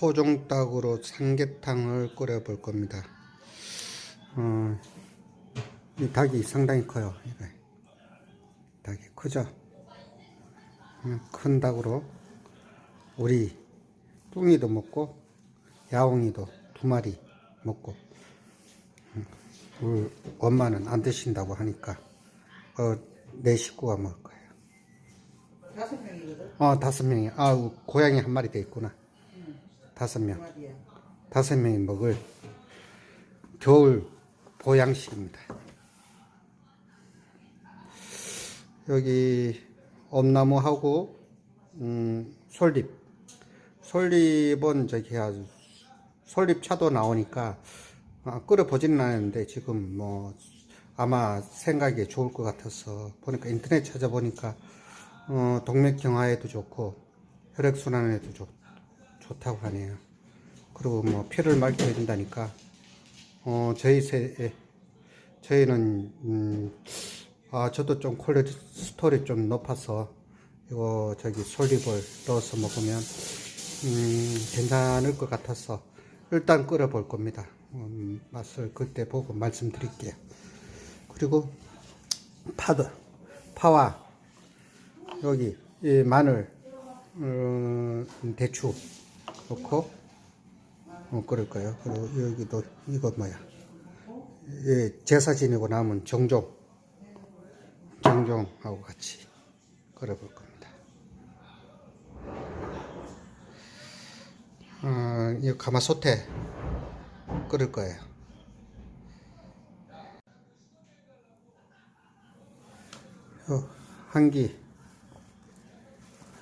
토종닭으로 삼계탕을 끓여 볼 겁니다. 이 닭이 상당히 커요. 이게 닭이 크죠? 큰 닭으로 우리 뚱이도 먹고 야옹이도 2마리 먹고, 우리 엄마는 안 드신다고 하니까 내 식구가 먹을 거예요. 5명이거든? 5명이. 고양이 1마리 더 있구나. 5명. 5명이 먹을 겨울 보양식입니다. 여기 엄나무하고 솔잎은 저기 아주 솔잎차도 나오니까 끓여 보지는 않았는데, 지금 뭐 아마 생각이 좋을 것 같아서 보니까, 인터넷 찾아보니까 동맥경화에도 좋고 혈액순환에도 좋다고 하네요. 그리고 뭐 피를 맑게 해준다니까. 저희는 저도 좀 콜레스테롤이 좀 높아서 이거 저기 솔잎을 넣어서 먹으면 괜찮을 것 같아서 일단 끓여 볼 겁니다. 맛을 그때 보고 말씀드릴게요. 그리고 파와 여기 이 마늘, 대추 넣고 끓일 거예요. 그리고 여기도 이거 뭐야, 제사 지내고 남은 정종하고 같이 끓여 볼 겁니다. 이 가마솥에 끓일 거예요.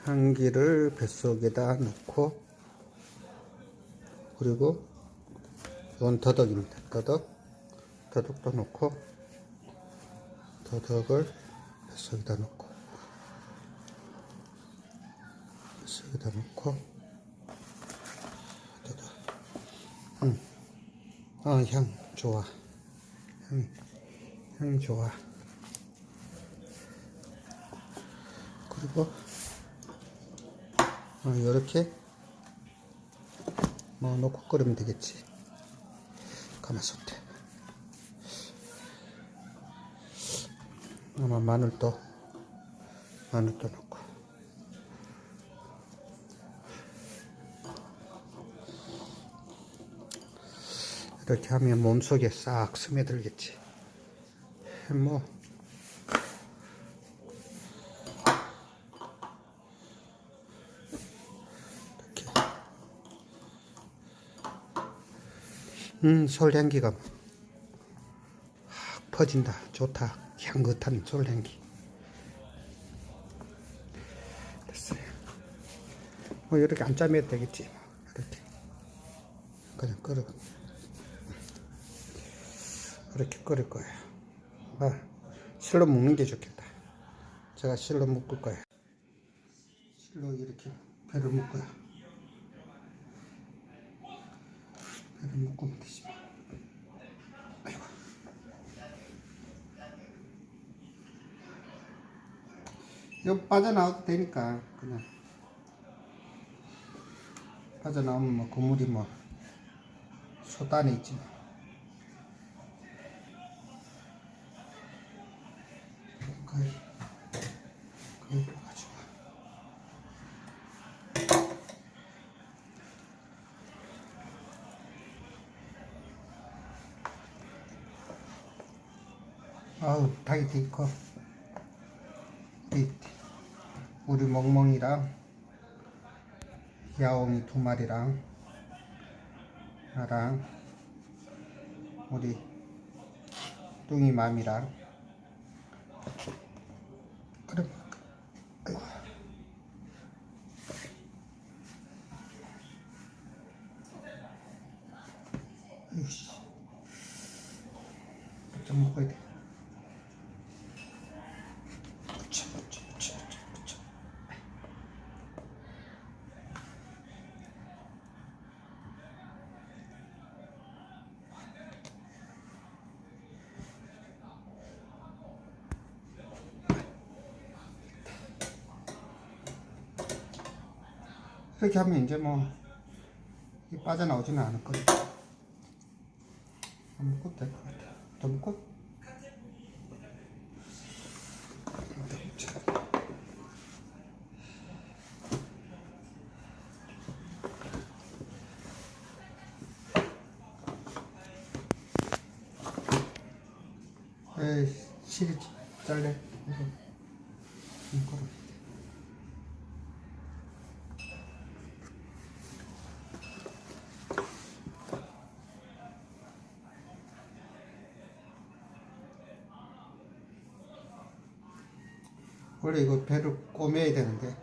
한기를 뱃속에다 넣고, 그리고 이건 더덕입니다. 더덕도 넣고, 더덕을 뱃속에다 넣고, 향 좋아. 향 좋아. 그리고 이렇게 뭐 넣고 끓이면 되겠지. 가마솥에 아마 마늘도 넣고. 이렇게 하면 몸속에 싹 스며들겠지. 뭐 이렇게 솔향기가 확 퍼진다. 좋다. 향긋한 솔향기. 됐어요. 뭐 이렇게 안 짜면 되겠지. 이렇게 그냥 이렇게 끓일 거예요. 실로 묶는 게 좋겠다. 제가 실로 묶을 거예요. 실로 이렇게 배를 묶어요. 배를 묶으면 되지. 아이고. 이거 빠져나와도 되니까 그냥 빠져나오면 뭐 그물이 뭐 솥 안에 있지 뭐. 거의 가지고. 닭이 되게 커. 우리 멍멍이랑 야옹이 2마리랑 나랑 우리 뚱이 맘이랑. 그래. 아이고. 아이씨. 좀 먹어야 돼. 이렇게 하면 이제 뭐 이 빠져나오지는 않을 거예요. 더 묶어도 될 것 같아요. 더 묶어? 에이, 실이 잘래. 이거 묶어라. 원래 이거 배를 꼬매야 되는데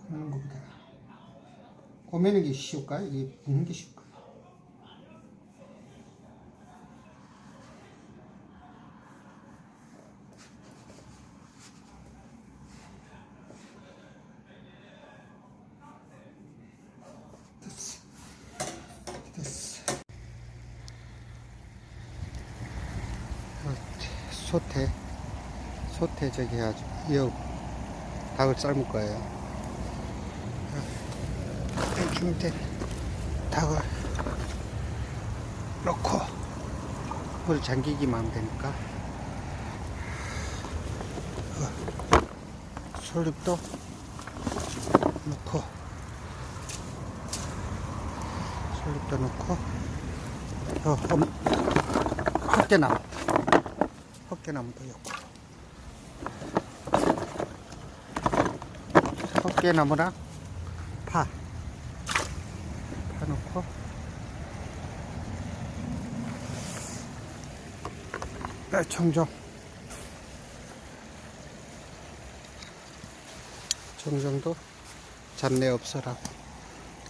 하는 것보다 꼬매는 게 쉬울까? 이게 붓는 게 쉬울까? 됐어. 됐어. 소태 저기 해가지고 이 닭을 삶을 거예요. 이 밑에 닭을 넣고 물 잠기기만 하면 되니까 솔잎도 넣고 헛개나무도 넣고 헛개나무랑 파 넣고 청정도 잡내 없어라고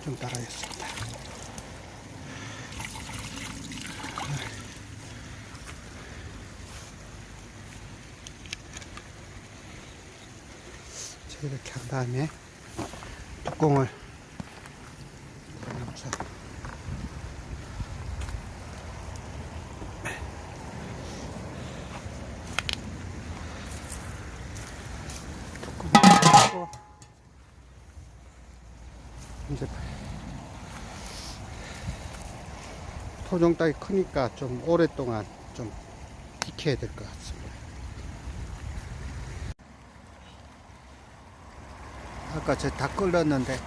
좀 따라했습니다. 이렇게 한 다음에 뚜껑을 닫아서 뚜껑을 닫고 이제 토종닭이 크니까 좀 오랫동안 좀 익혀야 될 것 같습니다. 아까 저 다 끓였는데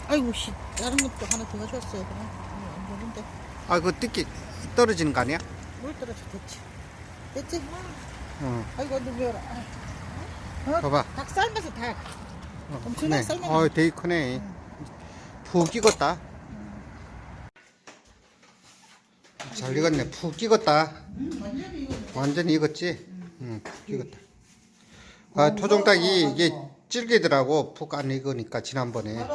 아이고 씨 다른 것도 하나 더 가져왔어요. 그냥 안 되는데 아 그거 뜯기 떨어지는 거 아니야? 물 떨어져 됐지? 어. 아이고 누구야? 봐봐. 닭 삶아서 닭 엄청나게 크네. 삶아. 되게 크네. 푹 익었다. 잘 익었네. 푹 익었다. 완전히 익었지? 응, 푹 익었다. 아, 토종닭이 이게 질기더라고. 푹 안 익으니까 지난번에.